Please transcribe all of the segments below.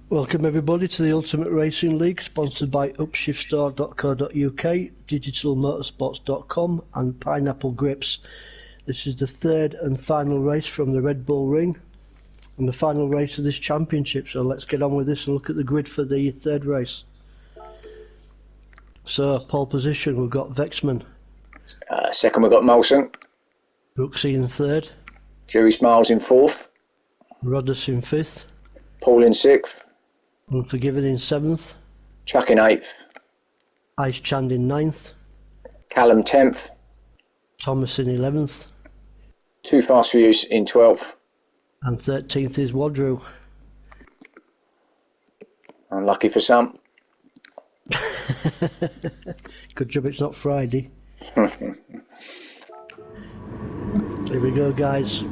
Welcome everybody to the Ultimate Racing League, sponsored by upshiftstore.co.uk, digitalmotorsports.com and Pineapple Grips. This is the third and final race from the Red Bull Ring and the final race of this championship, so let's get on with this and look at the grid for the third race. So, pole position, we've got Vexman. Second we've got Molson. Brooksy in third. Jerry Smiles in fourth. Roddus in fifth. Paul in sixth. Unforgiven in seventh. Chuck in eighth. Ice Chand in ninth. Callum 10th. Thomas in 11th. Too Fast for Use in 12th. And 13th is Wadrew. Unlucky for some. Good job it's not Friday. Here we go, guys.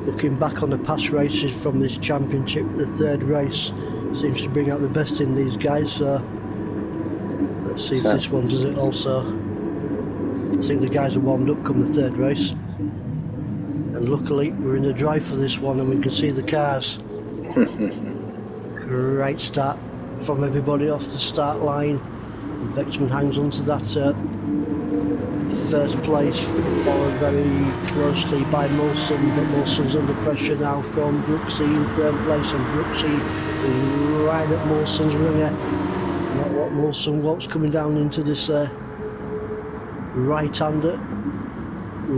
Looking back on the past races from this championship, the third race seems to bring out the best in these guys, so let's see if this one does it also. I think the guys are warmed up come the third race, and luckily we're in the drive for this one and we can see the cars. Great start from everybody off the start line. Vexman hangs on to that first place, followed very closely by Molson, but Molson's under pressure now from Brooksy in third place, and Brooksy is right at Molson's ringer. Not what Molson wants coming down into this right-hander.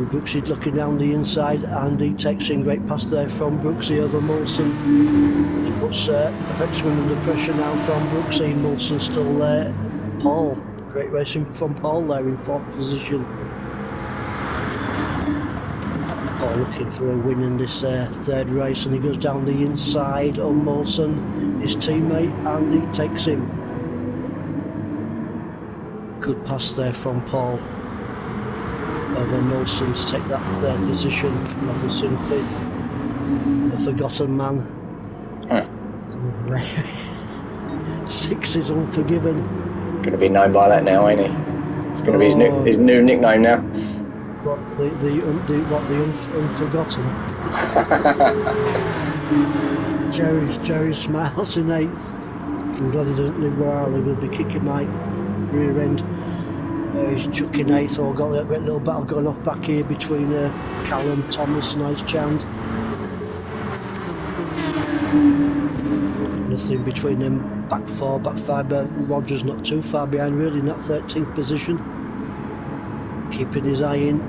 Brooksy looking down the inside, and he takes in great pass there from Brooksy over Molson. He puts Vexman under pressure now from Brooksy. Molson still there. Paul, great racing from Paul there in fourth position. Paul looking for a win in this third race, and he goes down the inside on Molson, his teammate, and he takes him. Good pass there from Paul over Molson to take that third position. Robinson fifth. The forgotten man. Six is Unforgiven. Going to be known by that now, ain't he? It's going to be his new nickname now. What, the Unforgotten? Jerry Smiles in eighth. I'm glad he doesn't live where I live. He'll be kicking my rear end. He's Chuck in eighth. Oh, got a great little battle going off back here between Callum, Thomas and Ice Chand. Nothing between them. Back four, back five, but Rogers not too far behind really in that 13th position. Keeping his eye in.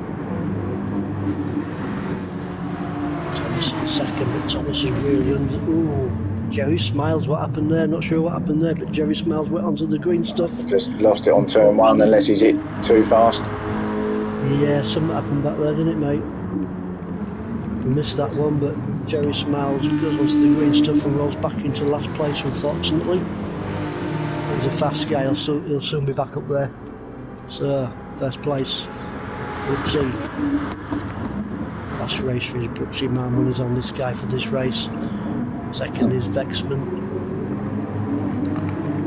Thomas in second, but Thomas is really under. Ooh, Jerry Smiles, what happened there? Not sure what happened there, but Jerry Smiles went onto the green stuff. Just lost it on turn one, unless he's hit too fast. Yeah, something happened back there, didn't it, mate? We missed that one, but Jerry Smiles goes onto the green stuff and rolls back into last place, unfortunately. He's a fast guy, he'll soon be back up there. So, first place, Brooksy. Last race for his Brooksy, man, money's on this guy for this race. Second is Vexman.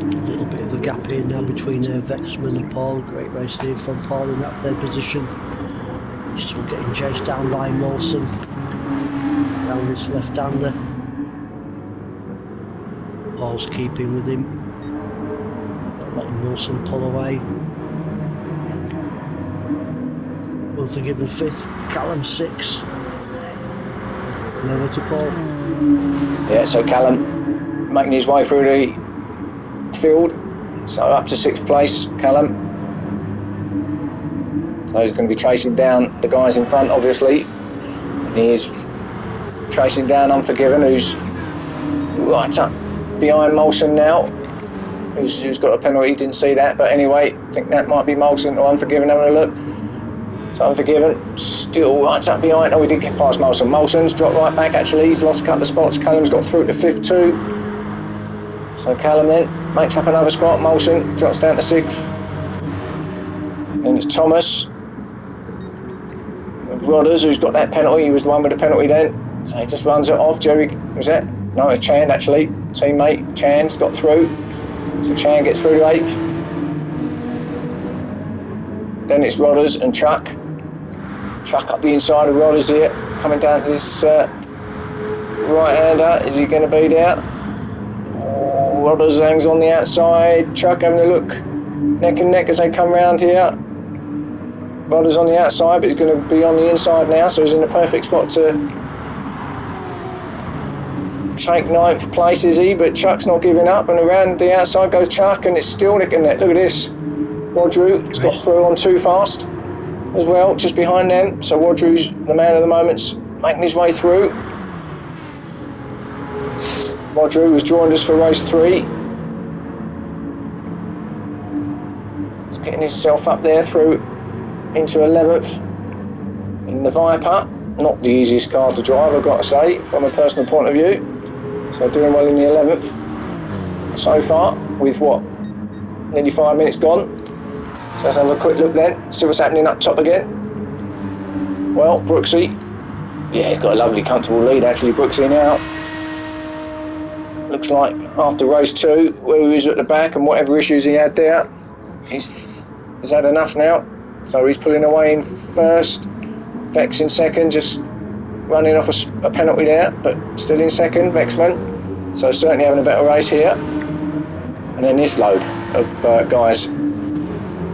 A little bit of a gap here now between Vexman and Paul. Great race here from Paul in that third position. He's still getting chased down by Molson. Down this left-hander. Paul's keeping with him. Not letting Molson pull away. Unforgiven fifth. Callum sixth. And over to Paul. Yeah, so Callum making his way through the field. So up to sixth place, Callum. So he's going to be chasing down the guys in front, obviously. And he is tracing down Unforgiven, who's right up behind Molson now, who's got a penalty. Didn't see that, but anyway, I think that might be Molson or Unforgiven. Having a look. So Unforgiven still right up behind. Oh, we did get past Molson. Molson's dropped right back, actually. He's lost a couple of spots. Callum's got through to fifth too. So Callum then makes up another spot. Molson drops down to sixth. Then it's Thomas. Rodders, who's got that penalty. He was the one with the penalty then. So he just runs it off. Jerry, was that? No, it's Chand actually. Teammate Chand's got through. So Chand gets through to eighth. Then it's Rodders and Chuck. Chuck up the inside of Rodders here. Coming down to this right-hander. Is he going to be there? Rodders hangs on the outside. Chuck having a look neck and neck as they come round here. Rodders on the outside, but he's going to be on the inside now, so he's in a perfect spot to take 9th place, is he? But Chuck's not giving up, and around the outside goes Chuck, and it's still neck and neck. Look at this. Rodru has got through on Too Fast as well, just behind them. So Rodru's the man of the moment, making his way through. Rodru has joined us for race 3. He's getting himself up there through into 11th in the Viper. Not the easiest car to drive, I've got to say, from a personal point of view. So doing well in the 11th so far, with what, nearly 5 minutes gone. So let's have a quick look then, see what's happening up top again. Well, Brooksy, yeah, he's got a lovely comfortable lead actually, Brooksy now. Looks like after race 2, where he was at the back and whatever issues he had there, he's had enough now. So he's pulling away in first, Vex in second, just running off a penalty there, but still in second, Vexman. So certainly having a better race here. And then this load of guys.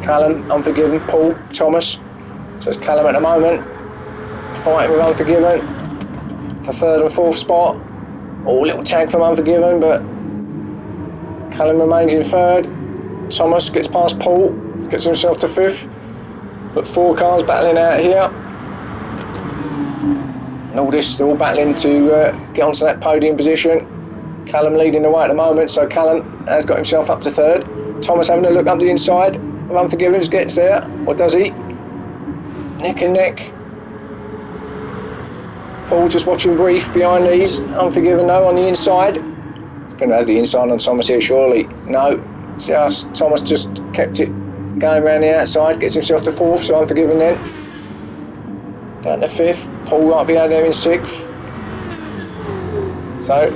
Callum, Unforgiven, Paul, Thomas. So it's Callum at the moment, fighting with Unforgiven for 3rd and 4th spot. Oh, little tag from Unforgiven, but Callum remains in 3rd. Thomas gets past Paul, gets himself to 5th. But 4 cars battling out here. And all this, they're all battling to get onto that podium position. Callum leading the way at the moment, so Callum has got himself up to 3rd. Thomas having a look up the inside. Unforgiven gets there, or does he? Neck and neck. Paul just watching brief behind these. Unforgiven though on the inside. He's going to have the inside on Thomas here surely. No, just Thomas just kept it going around the outside, gets himself to 4th, so Unforgiven then. Down to 5th, Paul right behind him in 6th. So,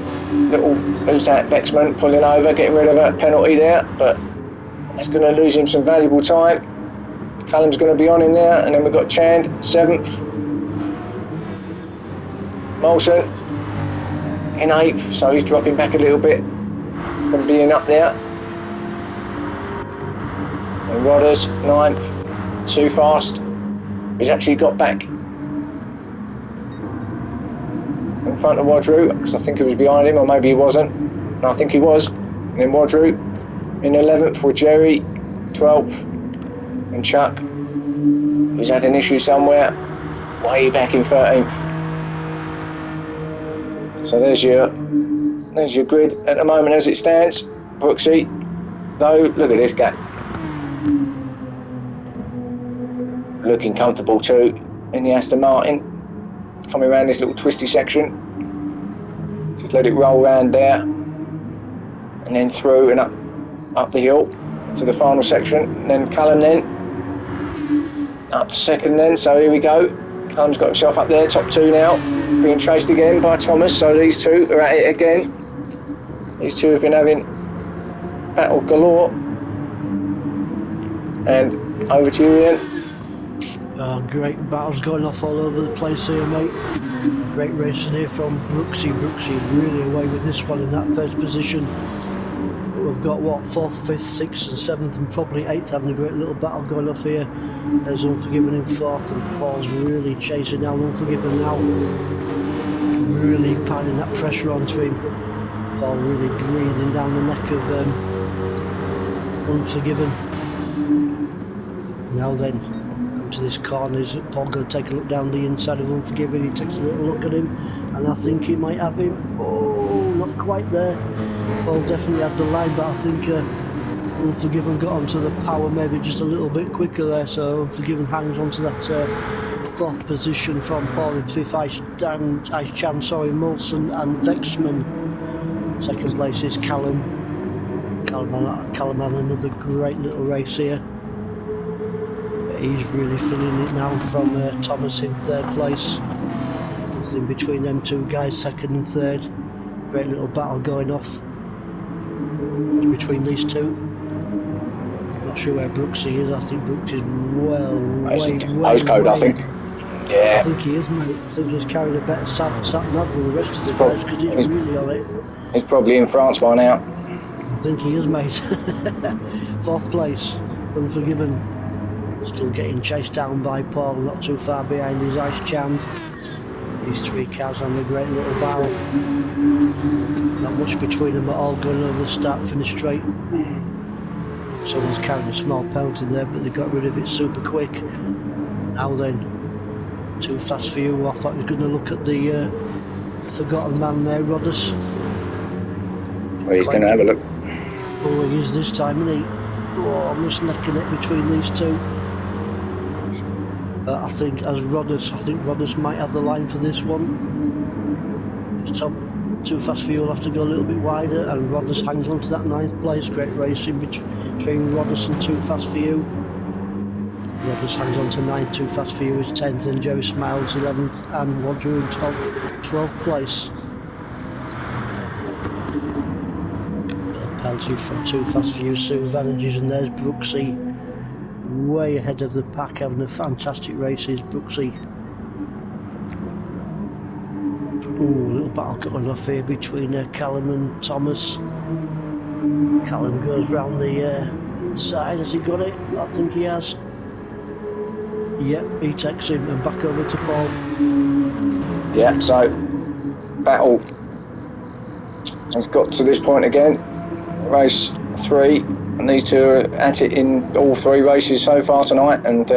little, who's that, Vexman pulling over, getting rid of a penalty there, but that's going to lose him some valuable time. Callum's going to be on in there, and then we've got Chand, 7th. Molson in 8th, so he's dropping back a little bit from being up there. And Rodders, 9th, Too Fast. He's actually got back in front of Rodru, because I think he was behind him, or maybe he wasn't. No, I think he was. And then Rodru in 11th with Jerry, 12th, and Chuck, who's had an issue somewhere, way back in 13th. So there's your grid at the moment as it stands. Brooksy, though, look at this gap. Looking comfortable too in the Aston Martin. It's coming around this little twisty section. Just let it roll around there, and then through and up the hill to the final section. And then Callum then up to 2nd then. So here we go. Callum's got himself up there, top 2 now, being chased again by Thomas. So these two are at it again. These two have been having battle galore. And over to you, Ian. Great battles going off all over the place here, mate. Great racing here from Brooksy. Brooksy really away with this one in that 1st position. We've got what, 4th, 5th, 6th and 7th and probably 8th having a great little battle going off here. There's Unforgiven in 4th, and Paul's really chasing down Unforgiven now. Really piling that pressure onto him. Paul really breathing down the neck of Unforgiven. Now then, to this corner, is Paul going to take a look down the inside of Unforgiven? He takes a little look at him, and I think he might have him. Oh, not quite there. Paul definitely had the line, but I think Unforgiven got onto the power maybe just a little bit quicker there, so Unforgiven hangs onto that 4th position from Paul. In 5th, Ice Chan, Molson and Vexman. 2nd place is Callum. Callum had another great little race here. He's really feeling it now from Thomas in 3rd place. Nothing between them two guys, 2nd and 3rd. Great little battle going off between these two. Not sure where Brooksy is. I think Brooks is postcode, I think. Yeah. I think he is, mate. I think he's carrying a better sat nav than the rest of the guys, because he's really on it. He's probably in France by now. I think he is, mate. 4th place, Unforgiven. Still getting chased down by Paul, not too far behind his Ice Chand. These 3 cars on a great little battle. Not much between them at all, going over the start-finish straight. Someone's carrying a small penalty there, but they got rid of it super quick. Now then, too fast for you. I thought he was going to look at the forgotten man there, Rodders. Well, he's going to have a look. Oh, he is this time, isn't he? Oh, I'm just neck and neck between these two. I think Rodders might have the line for this one. Too fast for you will have to go a little bit wider, and Rodders hangs on to that 9th place. Great racing between Rodders and Too Fast for You. Rodders hangs on to 9th, Too Fast for You is 10th, and Jerry Smiles 11th, and Roger in 12th place. Penalty from Too Fast for You, Sue Vanages, and there's Brooksy, way ahead of the pack, having a fantastic race. Is Brooksy. Ooh, a little battle going off here between Callum and Thomas. Callum goes round the inside. Has he got it? I think he has. Yep, he takes him and back over to Paul. Yeah, so battle has got to this point again. Race 3, and these two are at it in all 3 races so far tonight, and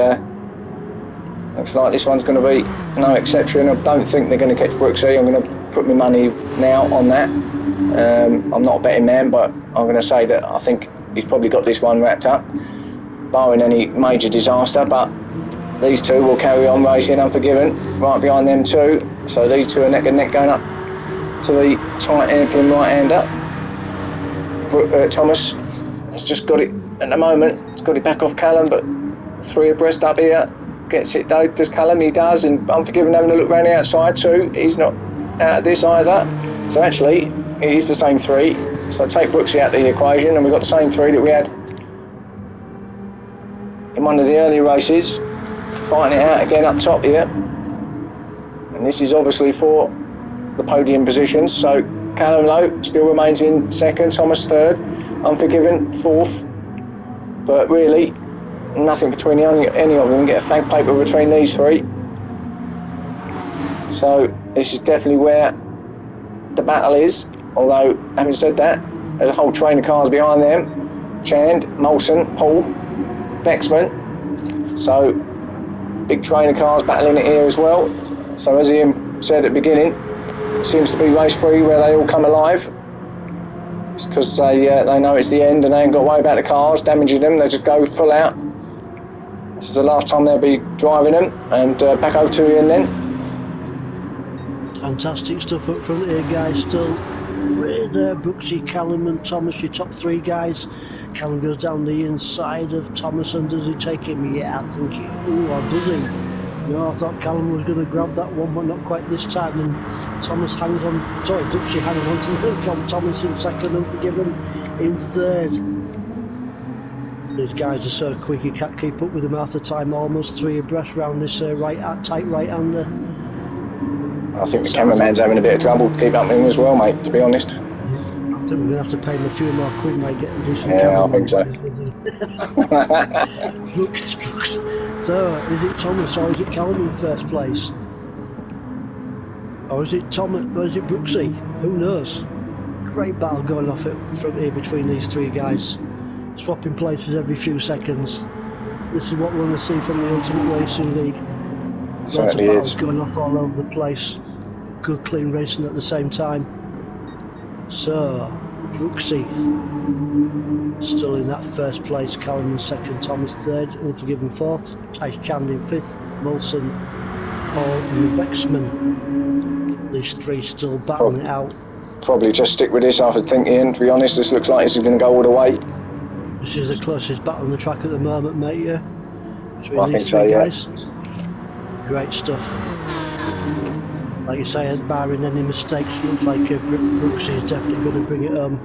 looks like this one's going to be no exception. I don't think they're going to catch Brooksy. I'm going to put my money now on that. I'm not a betting man, but I'm going to say that I think he's probably got this one wrapped up, barring any major disaster. But these two will carry on racing Unforgiven right behind them too. So these two are neck and neck going up to the tight hairpin right-hander. Thomas has just got it at the moment. He's got it back off Callum, but 3 abreast up here. Gets it though, does Callum? He does, and Unforgiven having a look round the outside too. He's not out of this either. So actually, it is the same 3. So take Brooksy out of the equation, and we've got the same 3 that we had in one of the earlier races. Fighting it out again up top here. And this is obviously for the podium positions. So Callum Lowe still remains in 2nd, Thomas 3rd, Unforgiven 4th. But really, nothing between any of them. Get a flag paper between these 3. So this is definitely where the battle is. Although, having said that, there's a whole train of cars behind them. Chand, Molson, Paul, Vexman. So big train of cars battling it here as well. So as Ian said at the beginning, it seems to be race 3 where they all come alive. It's because they know it's the end and they ain't got to worry about the cars damaging them. They just go full out. This is the last time they'll be driving them, and back over to Ian then. Fantastic stuff up front here, guys. Still right there, Brooksy, Callum and Thomas, your top 3 guys. Callum goes down the inside of Thomas, and does he take him? Yeah, I think he... Ooh, or does he? No, I thought Callum was going to grab that one, but not quite this time. And Thomas hangs on... Sorry, Brooksy hangs on to them from Thomas in 2nd, Unforgiven in 3rd. These guys are so quick, you can't keep up with them half the time. Almost 3 abreast round this tight right-hander. I think the cameraman's having a bit of trouble to keep up with him as well, mate, to be honest. I think we're going to have to pay him a few more quid, mate, getting decent cameraman. I think so. Brooks. So, is it Thomas or is it Callum in 1st place? Or is it Thomas, or is it Brooksy? Who knows? Great battle going off from here between these 3 guys. Swapping places every few seconds. This is what we want to see from the Ultimate Racing League. Lots of battles going off all over the place. Good clean racing at the same time. So, Brooksy still in that 1st place, Callum in 2nd, Thomas 3rd, Unforgiven 4th, Ice Chand in 5th, Molson, Paul and Vexman. These 3 still battling it out. Probably just stick with this, I think, Ian, to be honest. This looks like this is going to go all the way. This is the closest battle on the track at the moment, mate, yeah? Between I these think 3 so, guys. yeah. Great stuff. Like you say, barring any mistakes, looks like Brooksy is definitely going to bring it home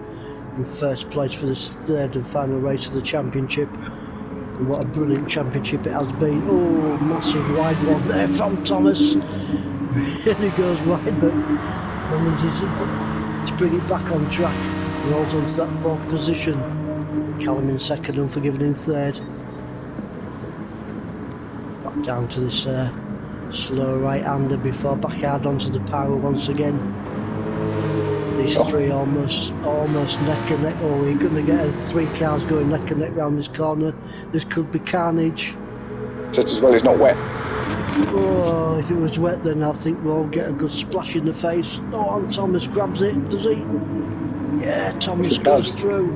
in 1st place for this 3rd and final race of the championship. And what a brilliant championship it has been. Oh, massive wide one there from Thomas. Really goes wide, but manages to bring it back on track. rolls onto that fourth position. Callum in second, Unforgiven in third. Back down to this slow right-hander before back hard onto the power once again. These three almost neck and neck. Oh, we're going to get 3 cars going neck and neck round this corner. This could be carnage. Just as well it's not wet. Oh, if it was wet, then I think we'll get a good splash in the face. Oh, and Thomas grabs it, does he? Yeah, Thomas goes through.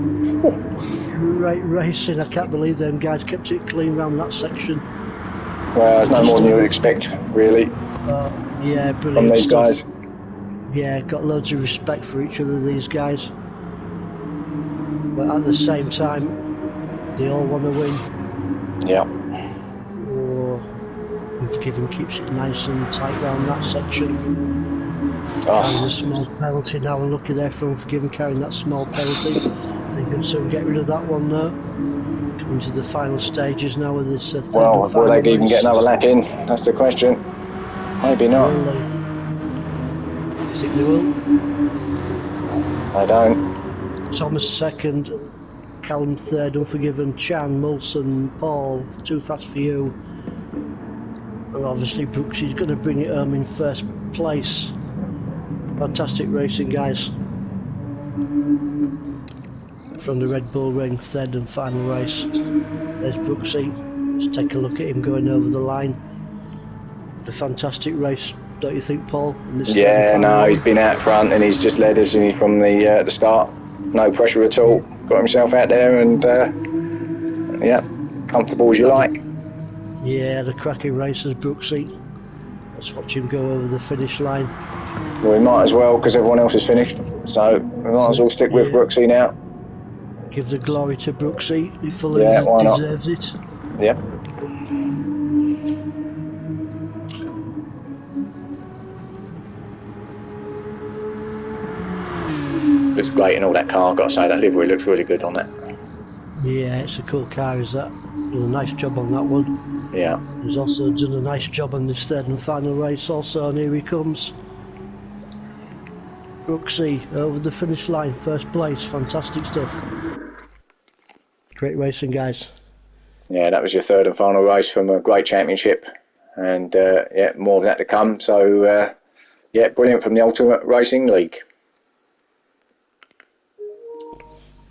Great racing. I can't believe them guys kept it clean round that section. Well, it's no more than you would expect, really, Yeah, from brilliant these stuff. guys. Yeah, got loads of respect for each other, these guys. But at the same time, they all want to win. Yeah. Oh, Unforgiven keeps it nice and tight round that section. Carrying a small penalty now, and lucky there for Unforgiven carrying that small penalty. They can soon get rid of that one though. Coming to the final stages now of this third Well, and will final they even race. get another lap in? That's the question. Maybe not. Will they? You think they will? I don't. Thomas second, Callum third, Unforgiven, Chan, Mulson, Paul, Too Fast For You. And obviously Brooks is going to bring it home in first place. Fantastic racing, guys. From the Red Bull Ring, third and final race. There's Brooksy. Let's take a look at him going over the line. A fantastic race, don't you think, Paul? In this third and Yeah, final no, one. he's been out front and he's just led us from the start. No pressure at all. Got himself out there and, yeah, comfortable as you like. Yeah, the cracking race as Brooksy. Let's watch him go over the finish line. Well, we might as well because everyone else has finished. So we might as well stick with Yeah. Brooksy now. Give the glory to Brooksy. He fully Yeah, why not? deserves it. Yep. Looks great in all that car, I've got to say. That livery looks really good on that. Yeah, it's a cool car, is that? Done a nice job on that one. Yeah. He's also done a nice job on this third and final race also, and here he comes. Brooksy over the finish line, first place. Fantastic stuff. Great racing, guys. Yeah, that was your third and final race from a great championship. And, yeah, more of that to come. So, yeah, brilliant from the Ultimate Racing League.